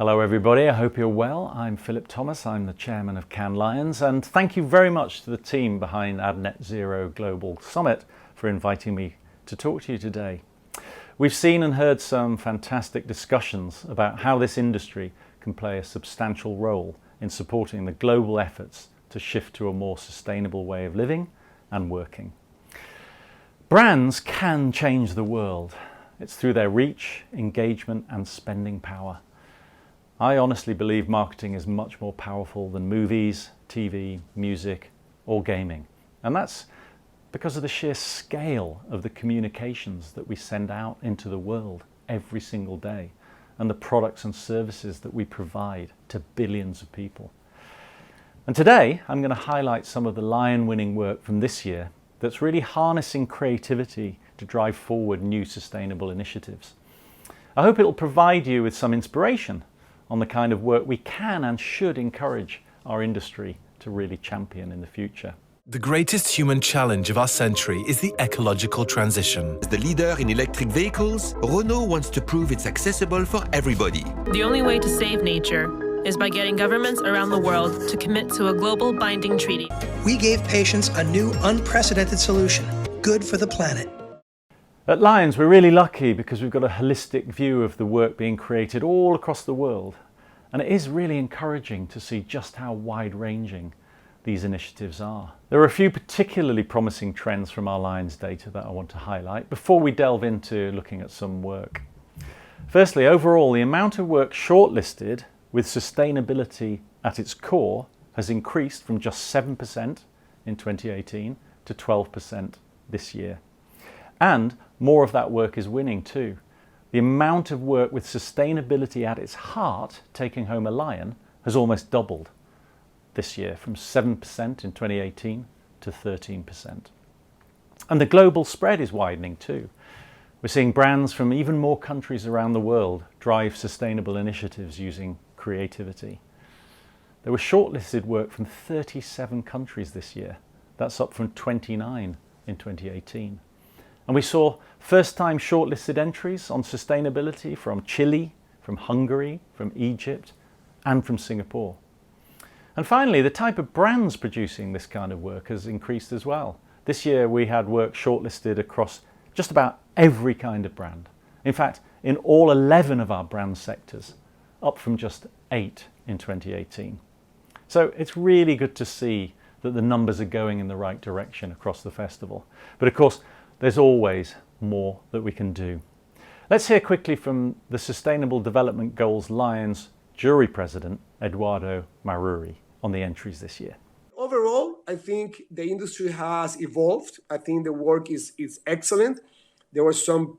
Hello everybody, I hope you're well. I'm Philip Thomas, I'm the chairman of Cannes Lions, and thank you very much to the team behind our Net Zero Global Summit for inviting me to talk to you today. We've seen and heard some fantastic discussions about how this industry can play a substantial role in supporting the global efforts to shift to a more sustainable way of living and working. Brands can change the world. It's through their reach, engagement and spending power. I honestly believe marketing is much more powerful than movies, TV, music or gaming. And that's because of the sheer scale of the communications that we send out into the world every single day and the products and services that we provide to billions of people. And today I'm going to highlight some of the Lion-winning work from this year that's really harnessing creativity to drive forward new sustainable initiatives. I hope it'll provide you with some inspiration on the kind of work we can and should encourage our industry to really champion in the future. The greatest human challenge of our century is the ecological transition. As the leader in electric vehicles, Renault wants to prove it's accessible for everybody. The only way to save nature is by getting governments around the world to commit to a global binding treaty. We gave patients a new, unprecedented solution, good for the planet. At Lions, we're really lucky because we've got a holistic view of the work being created all across the world. And it is really encouraging to see just how wide-ranging these initiatives are. There are a few particularly promising trends from our Lions data that I want to highlight before we delve into looking at some work. Firstly, overall, the amount of work shortlisted with sustainability at its core has increased from just 7% in 2018 to 12% this year. And more of that work is winning too. The amount of work with sustainability at its heart taking home a Lion has almost doubled this year, from 7% in 2018 to 13%. And the global spread is widening too. We're seeing brands from even more countries around the world drive sustainable initiatives using creativity. There was shortlisted work from 37 countries this year. That's up from 29 in 2018. And we saw first-time shortlisted entries on sustainability from Chile, from Hungary, from Egypt, and from Singapore. And finally, the type of brands producing this kind of work has increased as well. This year we had work shortlisted across just about every kind of brand. In fact, in all 11 of our brand sectors, up from just 8 in 2018. So it's really good to see that the numbers are going in the right direction across the festival. But of course, there's always more that we can do. Let's hear quickly from the Sustainable Development Goals Lions jury president, Eduardo Maruri, on the entries this year. Overall, I think the industry has evolved. I think the work is excellent. There were some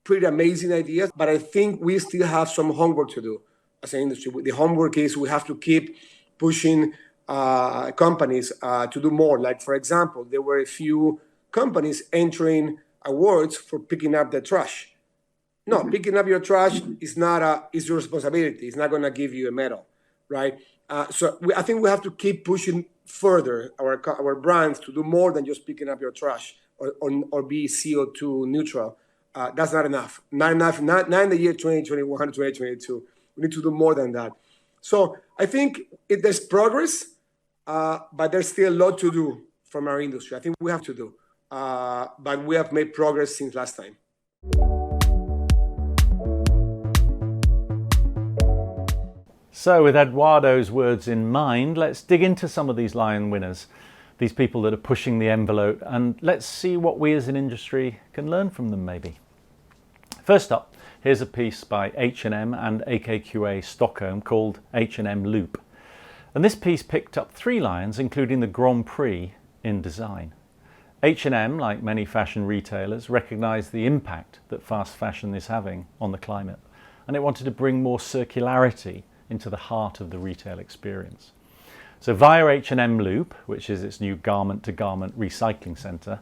pretty amazing ideas, but I think we still have some homework to do as an industry. The homework is we have to keep pushing companies to do more. Like, for example, there were a few companies entering awards for picking up the trash. No, picking up your trash is your responsibility. It's not going to give you a medal, right? I think we have to keep pushing further our brands to do more than just picking up your trash or be CO2 neutral. That's not enough. Not enough. Not in the year 2021, 2022. We need to do more than that. So I think there's progress, but there's still a lot to do from our industry. I think we have to do. But we have made progress since last time. So with Eduardo's words in mind, let's dig into some of these Lion winners, these people that are pushing the envelope, and let's see what we as an industry can learn from them maybe. First up, here's a piece by H&M and AKQA Stockholm called H&M Loop. And this piece picked up 3 Lions, including the Grand Prix in design. H&M, like many fashion retailers, recognised the impact that fast fashion is having on the climate, and it wanted to bring more circularity into the heart of the retail experience. So via H&M Loop, which is its new garment-to-garment recycling centre,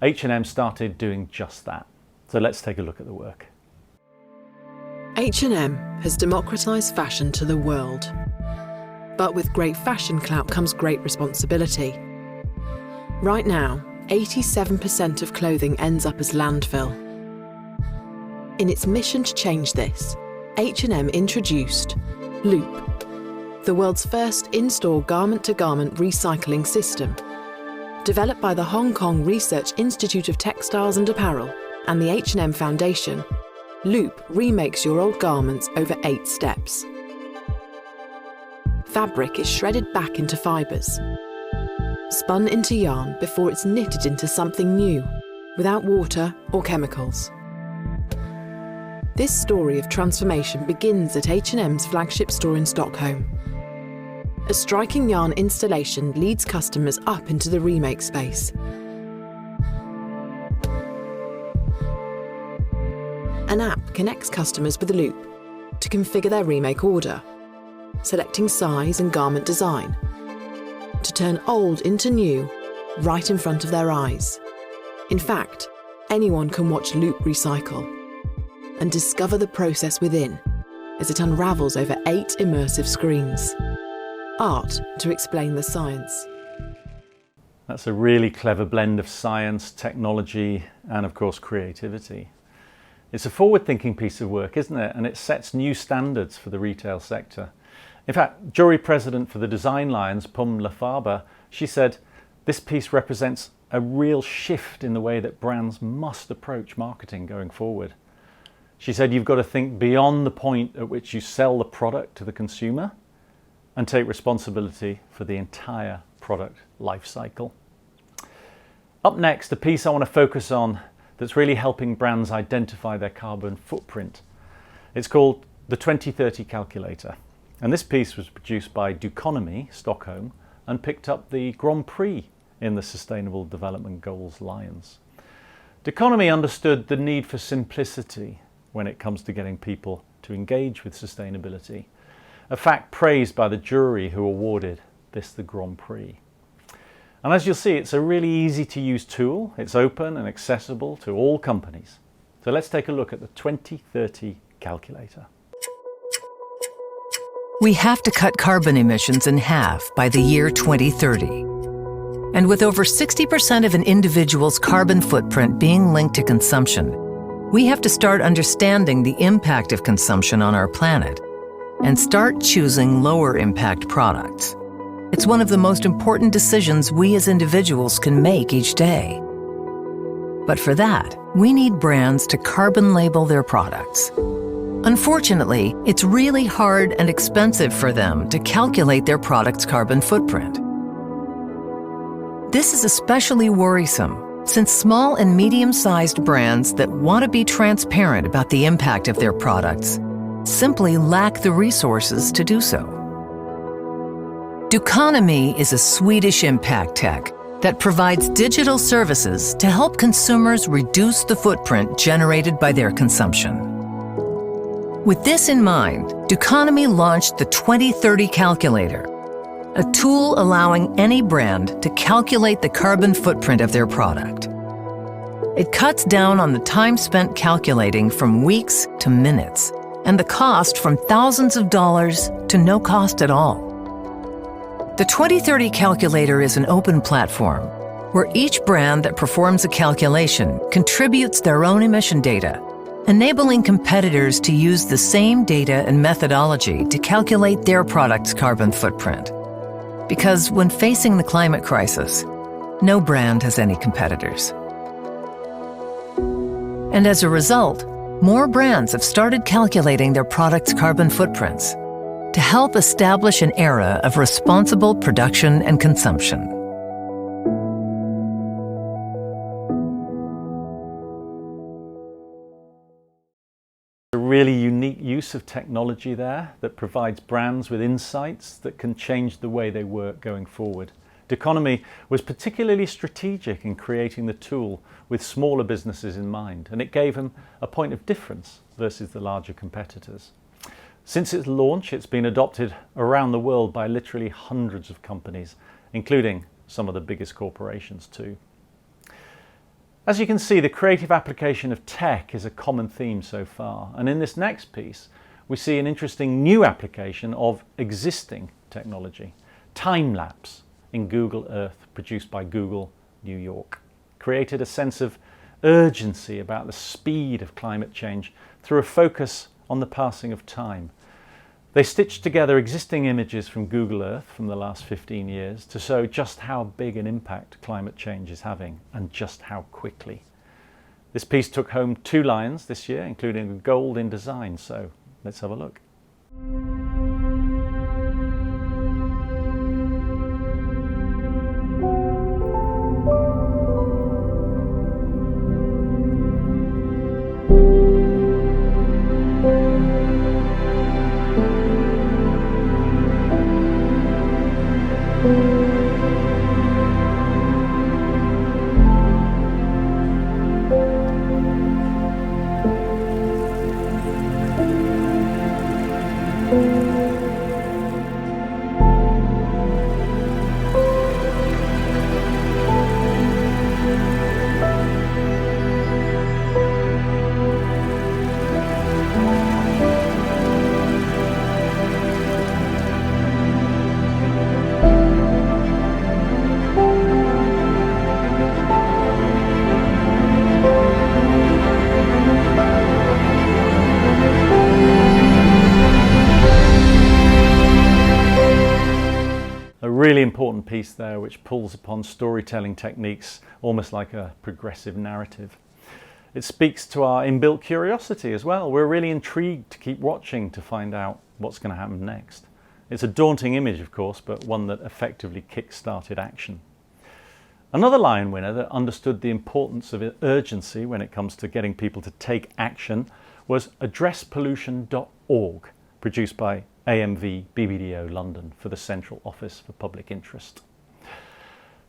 H&M started doing just that. So let's take a look at the work. H&M has democratised fashion to the world. But with great fashion clout comes great responsibility. Right now, 87% of clothing ends up as landfill. In its mission to change this, H&M introduced Loop, the world's first in-store garment-to-garment recycling system. Developed by the Hong Kong Research Institute of Textiles and Apparel and the H&M Foundation, Loop remakes your old garments over 8 steps. Fabric is shredded back into fibres, spun into yarn before it's knitted into something new, without water or chemicals. This story of transformation begins at H&M's flagship store in Stockholm. A striking yarn installation leads customers up into the remake space. An app connects customers with Loop to configure their remake order, selecting size and garment design, to turn old into new right in front of their eyes. In fact, anyone can watch Loop recycle and discover the process within as it unravels over 8 immersive screens. Art to explain the science. That's a really clever blend of science, technology, and of course creativity. It's a forward-thinking piece of work, isn't it? And it sets new standards for the retail sector. In fact, jury president for the Design Lions, Pum Lafaba, she said, this piece represents a real shift in the way that brands must approach marketing going forward. She said you've got to think beyond the point at which you sell the product to the consumer and take responsibility for the entire product life cycle. Up next, a piece I want to focus on that's really helping brands identify their carbon footprint. It's called the 2030 Calculator. And this piece was produced by Duconomy, Stockholm, and picked up the Grand Prix in the Sustainable Development Goals Lions. Duconomy understood the need for simplicity when it comes to getting people to engage with sustainability, a fact praised by the jury who awarded this the Grand Prix. And as you'll see, it's a really easy to use tool. It's open and accessible to all companies. So let's take a look at the 2030 Calculator. We have to cut carbon emissions in half by the year 2030. And with over 60% of an individual's carbon footprint being linked to consumption, we have to start understanding the impact of consumption on our planet and start choosing lower impact products. It's one of the most important decisions we as individuals can make each day. But for that, we need brands to carbon label their products. Unfortunately, it's really hard and expensive for them to calculate their product's carbon footprint. This is especially worrisome since small and medium-sized brands that want to be transparent about the impact of their products simply lack the resources to do so. Duconomy is a Swedish impact tech that provides digital services to help consumers reduce the footprint generated by their consumption. With this in mind, Duconomy launched the 2030 Calculator, a tool allowing any brand to calculate the carbon footprint of their product. It cuts down on the time spent calculating from weeks to minutes, and the cost from thousands of dollars to no cost at all. The 2030 Calculator is an open platform where each brand that performs a calculation contributes their own emission data, enabling competitors to use the same data and methodology to calculate their product's carbon footprint. Because when facing the climate crisis, no brand has any competitors. And as a result, more brands have started calculating their product's carbon footprints to help establish an era of responsible production and consumption. A really unique use of technology there that provides brands with insights that can change the way they work going forward. Duconomy was particularly strategic in creating the tool with smaller businesses in mind, and it gave them a point of difference versus the larger competitors. Since its launch, it's been adopted around the world by literally hundreds of companies, including some of the biggest corporations too. As you can see, the creative application of tech is a common theme so far, and in this next piece we see an interesting new application of existing technology, time-lapse in Google Earth, produced by Google New York. Created a sense of urgency about the speed of climate change through a focus on the passing of time. They stitched together existing images from Google Earth from the last 15 years to show just how big an impact climate change is having and just how quickly. This piece took home 2 lions this year, including a gold in design, so let's have a look. Really important piece there, which pulls upon storytelling techniques almost like a progressive narrative. It speaks to our inbuilt curiosity as well. We're really intrigued to keep watching to find out what's going to happen next. It's a daunting image, of course, but one that effectively kick-started action. Another Lion winner that understood the importance of urgency when it comes to getting people to take action was addresspollution.org, produced by AMV BBDO London for the Central Office for Public Interest.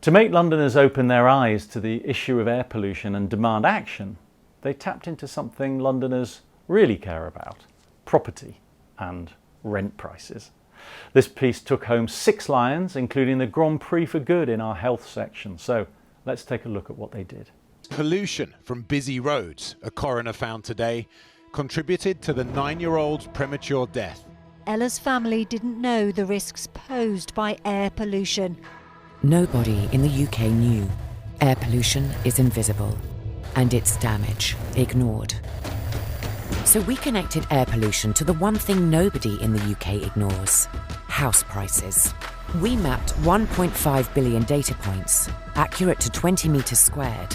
To make Londoners open their eyes to the issue of air pollution and demand action, they tapped into something Londoners really care about: property and rent prices. This piece took home 6 lions, including the Grand Prix for Good in our health section. So let's take a look at what they did. Pollution from busy roads, a coroner found today, contributed to the 9-year-old's premature death. Ella's family didn't know the risks posed by air pollution. Nobody in the UK knew. Air pollution is invisible, and its damage ignored. So we connected air pollution to the one thing nobody in the UK ignores: house prices. We mapped 1.5 billion data points, accurate to 20 metres squared,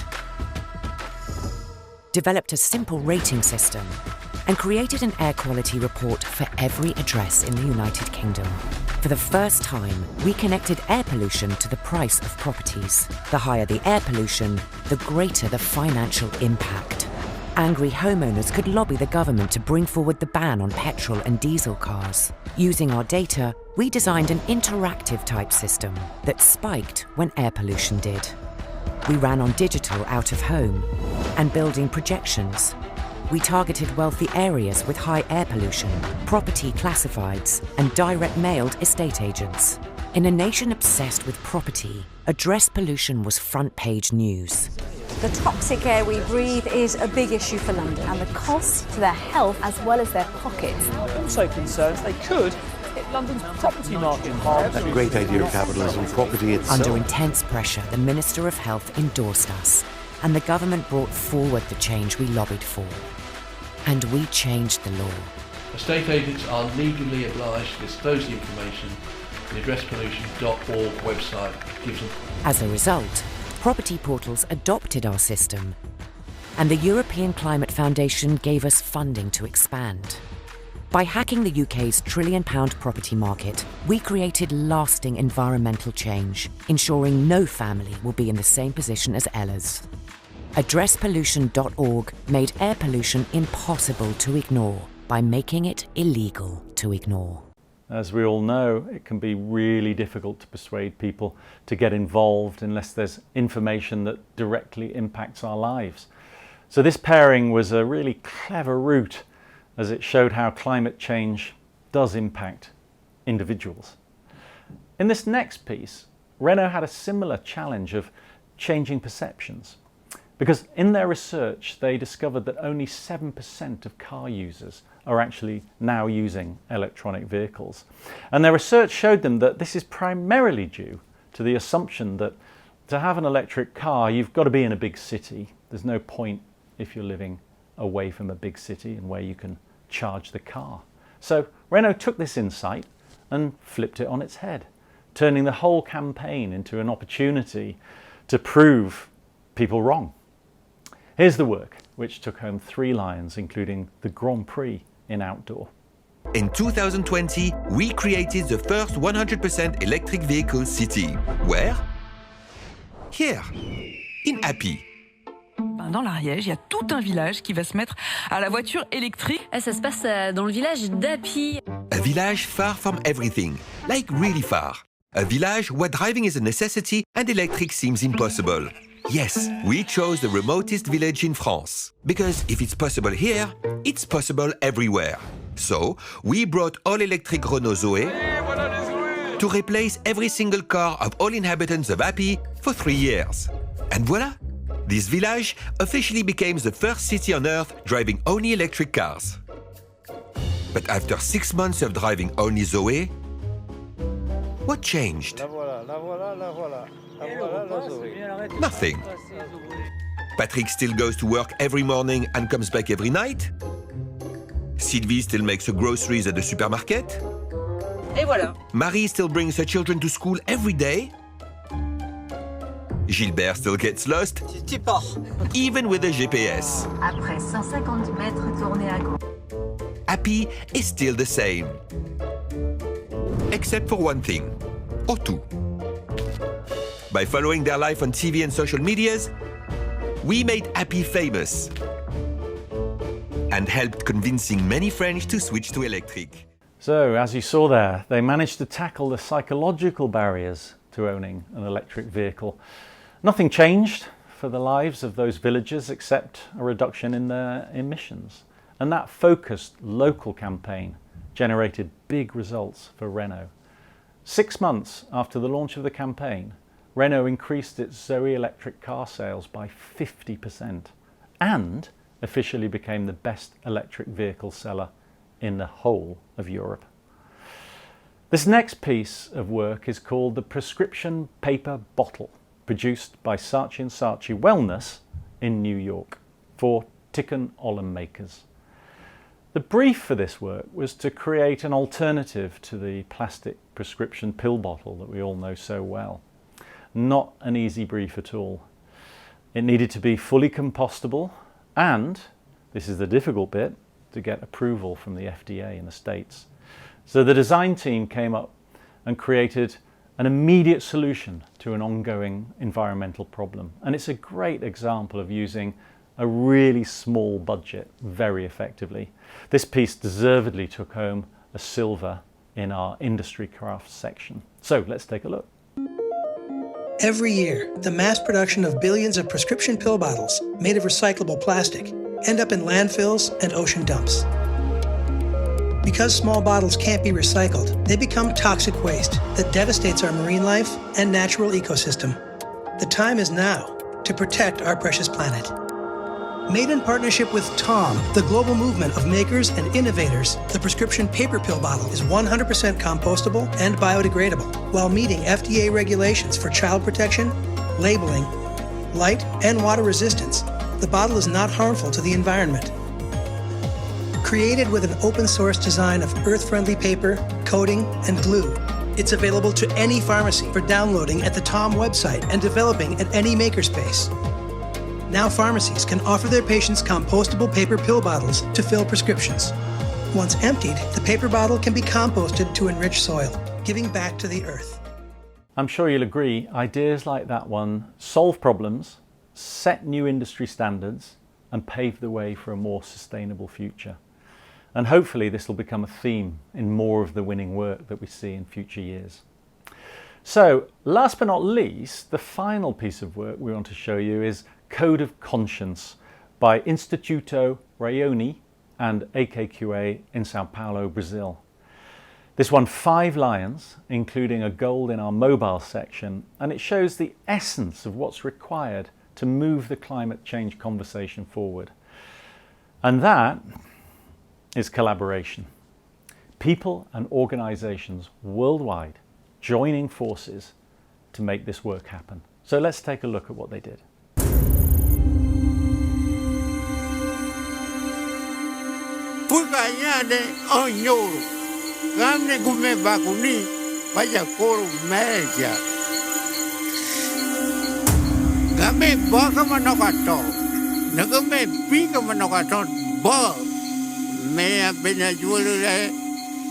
developed a simple rating system, and created an air quality report for every address in the United Kingdom. For the first time, we connected air pollution to the price of properties. The higher the air pollution, the greater the financial impact. Angry homeowners could lobby the government to bring forward the ban on petrol and diesel cars. Using our data, we designed an interactive type system that spiked when air pollution did. We ran on digital out of home and building projections. We targeted wealthy areas with high air pollution, property classifieds, and direct mailed estate agents. In a nation obsessed with property, address pollution was front page news. The toxic air we breathe is a big issue for London, and the cost to their health as well as their pockets. Also concerns they could hit London's property market hard. That great idea of capitalism, property itself. Under intense pressure, the Minister of Health endorsed us, and the government brought forward the change we lobbied for. And we changed the law. Estate agents are legally obliged to disclose the information the addresspollution.org website gives them. As a result, property portals adopted our system, and the European Climate Foundation gave us funding to expand. By hacking the UK's £1 trillion property market, we created lasting environmental change, ensuring no family will be in the same position as Ella's. Addresspollution.org made air pollution impossible to ignore by making it illegal to ignore. As we all know, it can be really difficult to persuade people to get involved unless there's information that directly impacts our lives. So this pairing was a really clever route, as it showed how climate change does impact individuals. In this next piece, Renault had a similar challenge of changing perceptions, because in their research they discovered that only 7% of car users are actually now using electronic vehicles. And their research showed them that this is primarily due to the assumption that to have an electric car you've got to be in a big city. There's no point if you're living away from a big city and where you can charge the car. So Renault took this insight and flipped it on its head, turning the whole campaign into an opportunity to prove people wrong. Here's the work, which took home 3 lions, including the Grand Prix in outdoor. In 2020, we created the first 100% electric vehicle city. Where? Here, in Happy. Dans l'Ariège, il y a tout un village qui va se mettre à la voiture électrique. Ça se passe dans le village d'Happy. A village far from everything, like really far. A village where driving is a necessity and electric seems impossible. Yes, we chose the remotest village in France, because if it's possible here, it's possible everywhere. So, we brought all-electric Renault Zoe to replace every single car of all inhabitants of Happy for 3 years. And voila! This village officially became the first city on Earth driving only electric cars. But after 6 months of driving only Zoe, what changed? Nothing. Patrick still goes to work every morning and comes back every night. Sylvie still makes her groceries at the supermarket. Et voilà. Marie still brings her children to school every day. Gilbert still gets lost, even with a GPS. Après 150 mètres, tournez à gauche. Happy is still the same. Except for one thing, or two. By following their life on TV and social medias, we made Happy famous and helped convincing many French to switch to electric. So, as you saw there, they managed to tackle the psychological barriers to owning an electric vehicle. Nothing changed for the lives of those villagers except a reduction in their emissions. And that focused local campaign generated big results for Renault. 6 months after the launch of the campaign, Renault increased its Zoe electric car sales by 50% and officially became the best electric vehicle seller in the whole of Europe. This next piece of work is called the prescription paper bottle, produced by Saatchi & Saatchi Wellness in New York for Tikkun Olam makers. The brief for this work was to create an alternative to the plastic prescription pill bottle that we all know so well. Not an easy brief at all. It needed to be fully compostable and, this is the difficult bit, to get approval from the FDA in the States. So the design team came up and created an immediate solution to an ongoing environmental problem. And it's a great example of using a really small budget very effectively. This piece deservedly took home a silver in our industry crafts section. So let's take a look. Every year, the mass production of billions of prescription pill bottles made of recyclable plastic end up in landfills and ocean dumps. Because small bottles can't be recycled, they become toxic waste that devastates our marine life and natural ecosystem. The time is now to protect our precious planet. Made in partnership with TOM, the global movement of makers and innovators, the prescription paper pill bottle is 100% compostable and biodegradable, while meeting FDA regulations for child protection, labeling, light, and water resistance. The bottle is not harmful to the environment. Created with an open-source design of earth-friendly paper, coating, and glue, it's available to any pharmacy for downloading at the TOM website and developing at any makerspace. Now pharmacies can offer their patients compostable paper pill bottles to fill prescriptions. Once emptied, the paper bottle can be composted to enrich soil, giving back to the earth. I'm sure you'll agree, ideas like that one solve problems, set new industry standards, and pave the way for a more sustainable future. And hopefully this will become a theme in more of the winning work that we see in future years. So, last but not least, the final piece of work we want to show you is Code of Conscience by Instituto Rayoni and AKQA in Sao Paulo, Brazil. This won 5 lions, including a gold in our mobile section, and it shows the essence of what's required to move the climate change conversation forward. And that is collaboration. People and organizations worldwide joining forces to make this work happen. So let's take a look at what they did. Pour gagner de onyoro. Gamne gume bakuni vaya koro meja. Game baka manokato. Nagame pika manokato ba. Mea bena julure.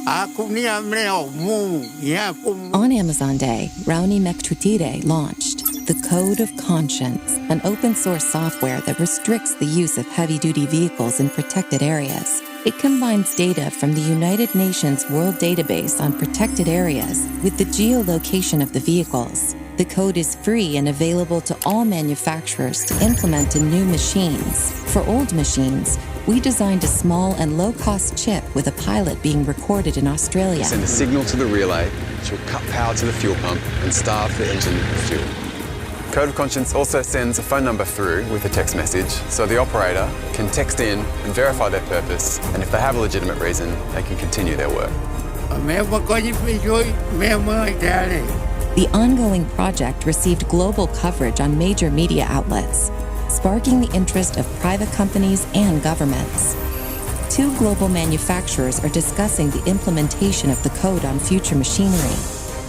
Akunia meo mu ya kum. On Amazon Day, Raoni Mektutire launched the Code of Conscience, an open-source software that restricts the use of heavy-duty vehicles in protected areas. It combines data from the United Nations World Database on protected areas with the geolocation of the vehicles. The code is free and available to all manufacturers to implement in new machines. For old machines, we designed a small and low-cost chip with a pilot being recorded in Australia. Send a signal to the relay, which will cut power to the fuel pump and starve the engine with fuel. Code of Conscience also sends a phone number through with a text message, so the operator can text in and verify their purpose, and if they have a legitimate reason, they can continue their work. The ongoing project received global coverage on major media outlets, sparking the interest of private companies and governments. 2 global manufacturers are discussing the implementation of the code on future machinery.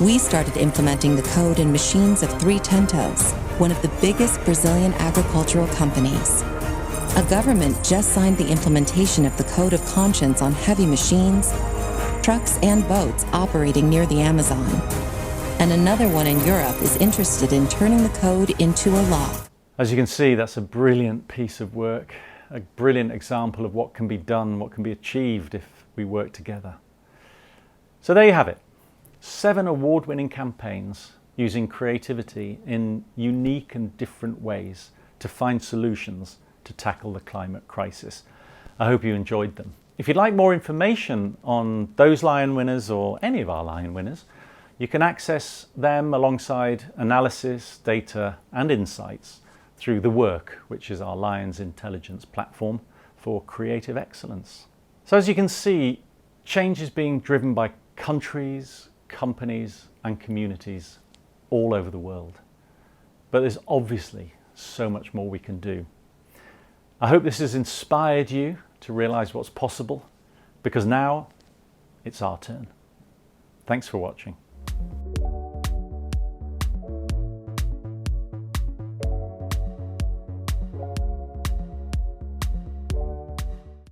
We started implementing the code in machines of 3 Tentos, one of the biggest Brazilian agricultural companies. A government just signed the implementation of the Code of Conscience on heavy machines, trucks and boats operating near the Amazon. And another one in Europe is interested in turning the code into a law. As you can see, that's a brilliant piece of work, a brilliant example of what can be done, what can be achieved if we work together. So there you have it. 7 award-winning campaigns using creativity in unique and different ways to find solutions to tackle the climate crisis. I hope you enjoyed them. If you'd like more information on those Lion winners or any of our Lion winners, you can access them alongside analysis, data and insights through The Work, which is our Lion's intelligence platform for creative excellence. So as you can see, change is being driven by countries, companies and communities all over the world. But there's obviously so much more we can do. I hope this has inspired you to realize what's possible, because now it's our turn. Thanks for watching.